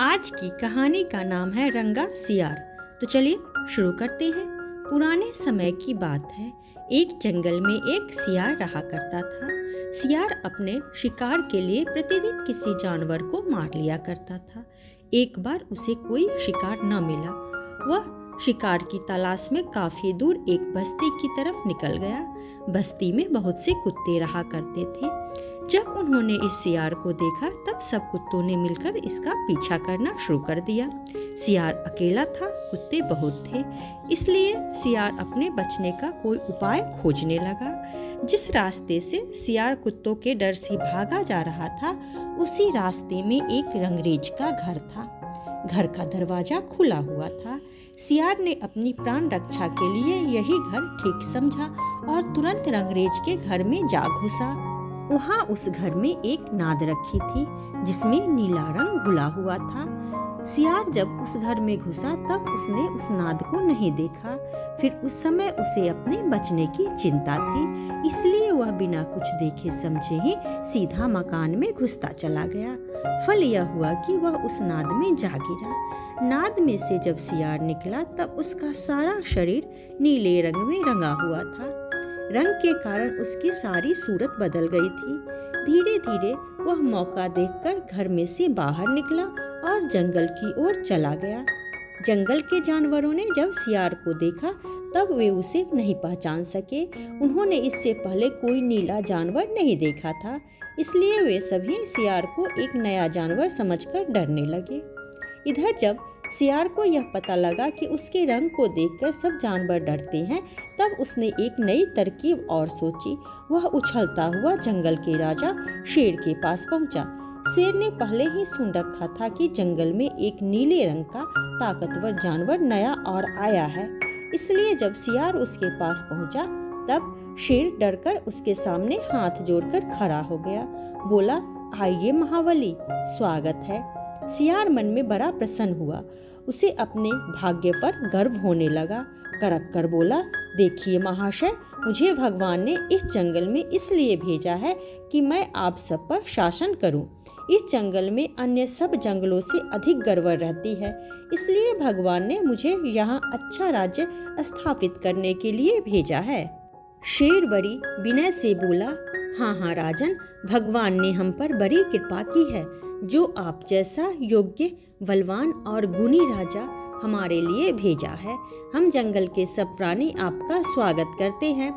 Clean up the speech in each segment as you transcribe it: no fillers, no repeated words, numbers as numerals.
आज की कहानी का नाम है रंगा सियार। तो चलिए शुरू करते हैं। पुराने समय की बात है। एक जंगल में एक सियार रहा करता था। सियार अपने शिकार के लिए प्रतिदिन किसी जानवर को मार लिया करता था। एक बार उसे कोई शिकार न मिला। वह शिकार की तलाश में काफी दूर एक बस्ती की तरफ निकल गया। बस्ती में बहुत से कुत्ते रहा करते थे। जब उन्होंने इस सियार को देखा तब सब कुत्तों ने मिलकर इसका पीछा करना शुरू कर दिया। सियार अकेला था, कुत्ते बहुत थे, इसलिए सियार अपने बचने का कोई उपाय खोजने लगा। जिस रास्ते से सियार कुत्तों के डर से भागा जा रहा था, उसी रास्ते में एक रंगरेज का घर था। घर का दरवाजा खुला हुआ था। सियार ने अपनी प्राण रक्षा के लिए यही घर ठीक समझा और तुरंत रंगरेज के घर में जा घुसा। वहाँ उस घर में एक नाद रखी थी जिसमें नीला रंग घुला हुआ था। सियार जब उस घर में घुसा तब उसने उस नाद को नहीं देखा। फिर उस समय उसे अपने बचने की चिंता थी, इसलिए वह बिना कुछ देखे समझे ही सीधा मकान में घुसता चला गया। फल यह हुआ कि वह उस नाद में जा गिरा। नाद में से जब सियार निकला तब उसका सारा शरीर नीले रंग में रंगा हुआ था। रंग के कारण उसकी सारी सूरत बदल गई थी। धीरे धीरे वह मौका देखकर घर में से बाहर निकला और जंगल की ओर चला गया। जंगल के जानवरों ने जब सियार को देखा तब वे उसे नहीं पहचान सके। उन्होंने इससे पहले कोई नीला जानवर नहीं देखा था, इसलिए वे सभी सियार को एक नया जानवर समझकर डरने लगे। इधर जब सियार को यह पता लगा कि उसके रंग को देखकर सब जानवर डरते हैं, तब उसने एक नई तरकीब और सोची। वह उछलता हुआ जंगल के राजा शेर के पास पहुंचा। शेर ने पहले ही सुन रखा था कि जंगल में एक नीले रंग का ताकतवर जानवर नया और आया है, इसलिए जब सियार उसके पास पहुंचा तब शेर डरकर उसके सामने हाथ जोड़कर खड़ा हो गया। बोला, आइए महाबली, स्वागत है। सियार मन में बड़ा प्रसन्न हुआ। उसे अपने भाग्य पर गर्व होने लगा। कड़क कर बोला, देखिए महाशय, मुझे भगवान ने इस जंगल में इसलिए भेजा है कि मैं आप सब पर शासन करूं। इस जंगल में अन्य सब जंगलों से अधिक गड़बड़ रहती है, इसलिए भगवान ने मुझे यहाँ अच्छा राज्य स्थापित करने के लिए भेजा है। शेर बड़ी विनय से बोला, हाँ राजन, भगवान ने हम पर बड़ी कृपा की है। जो आप जैसा योग्य, बलवान और गुणी राजा हमारे लिए भेजा है। हम जंगल के सब प्राणी आपका स्वागत करते हैं।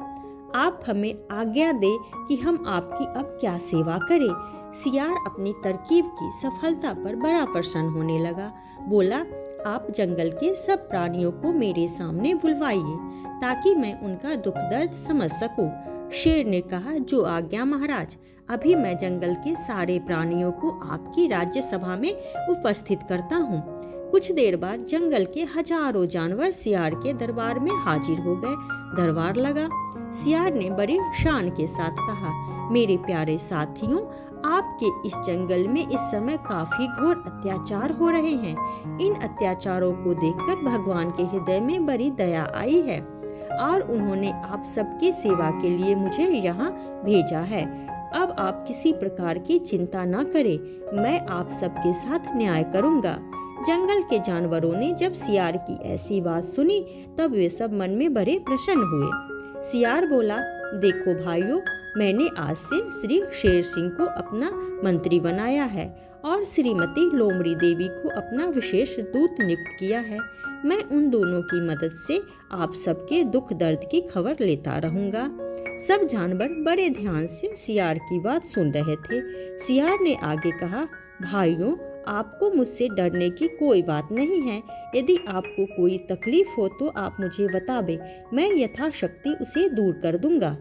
आप हमें आज्ञा दे कि हम आपकी अब क्या सेवा करें। सियार अपनी तरकीब की सफलता पर बड़ा प्रसन्न होने लगा। बोला, आप जंगल के सब प्राणियों को मेरे सामने बुलवाइए ताकि मैं उनका दुख दर्द समझ सकूं। शेर ने कहा, जो आज्ञा महाराज। अभी मैं जंगल के सारे प्राणियों को आपकी राज्य सभा में उपस्थित करता हूँ। कुछ देर बाद जंगल के हजारों जानवर सियार के दरबार में हाजिर हो गए। दरबार लगा। सियार ने बड़ी शान के साथ कहा, मेरे प्यारे साथियों, आपके इस जंगल में इस समय काफी घोर अत्याचार हो रहे हैं। इन अत्याचारों को देखकर भगवान के हृदय में बड़ी दया आई है और उन्होंने आप सबकी सेवा के लिए मुझे यहाँ भेजा है। अब आप किसी प्रकार की चिंता न करें, मैं आप सबके साथ न्याय करूँगा। जंगल के जानवरों ने जब सियार की ऐसी बात सुनी तब वे सब मन में बड़े प्रसन्न हुए। सियार बोला, देखो भाइयों, मैंने आज से श्री शेर सिंह को अपना मंत्री बनाया है और श्रीमती लोमड़ी देवी को अपना विशेष दूत नियुक्त किया है। मैं उन दोनों की मदद से आप सबके दुख दर्द की खबर लेता रहूंगा। सब जानवर बड़े ध्यान से सियार की बात सुन रहे थे। सियार ने आगे कहा, भाइयों, आपको मुझसे डरने की कोई बात नहीं है। यदि आपको कोई तकलीफ हो तो आप मुझे बतावे, मैं यथाशक्ति उसे दूर कर दूंगा।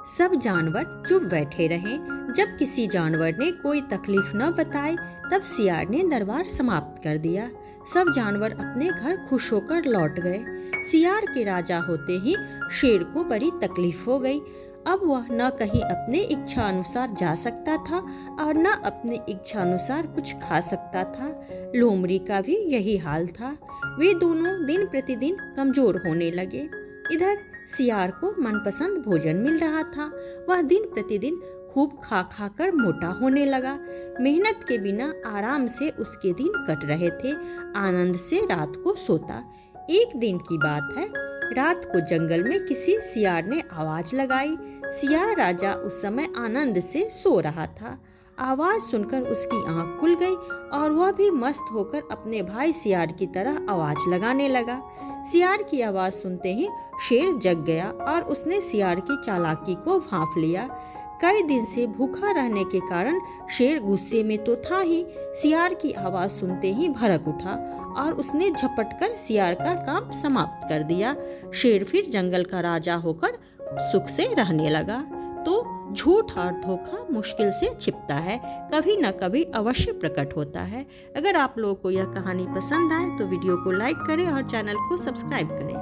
सब जानवर चुप बैठे रहे। जब किसी जानवर ने कोई तकलीफ न बताई तब सियार ने दरबार समाप्त कर दिया। सब जानवर अपने घर खुश होकर लौट गए। सियार के राजा होते ही शेर को बड़ी तकलीफ हो गई। अब वह न कहीं अपने इच्छा अनुसार जा सकता था और न अपने इच्छा अनुसार कुछ खा सकता था। लोमड़ी का भी यही हाल था। वे दोनों दिन प्रतिदिन कमजोर होने लगे। इधर सियार को मनपसंद भोजन मिल रहा था। वह दिन प्रतिदिन खूब खा खा कर मोटा होने लगा। मेहनत के बिना आराम से उसके दिन कट रहे थे। आनंद से रात को सोता। एक दिन की बात है, रात को जंगल में किसी सियार ने आवाज लगाई। सियार राजा उस समय आनंद से सो रहा था। आवाज सुनकर उसकी आंख खुल गई और वह भी मस्त होकर अपने भाई सियार की तरह आवाज लगाने लगा। सियार की आवाज सुनते ही शेर जग गया और उसने सियार की चालाकी को भांप लिया। कई दिन से भूखा रहने के कारण शेर गुस्से में तो था ही, सियार की आवाज सुनते ही भड़क उठा और उसने झपटकर सियार का काम समाप्त कर दिया। शेर फिर जंगल का राजा होकर सुख से रहने लगा। तो झूठ और धोखा मुश्किल से छिपता है, कभी न कभी अवश्य प्रकट होता है। अगर आप लोगों को यह कहानी पसंद आए तो वीडियो को लाइक करें और चैनल को सब्सक्राइब करें।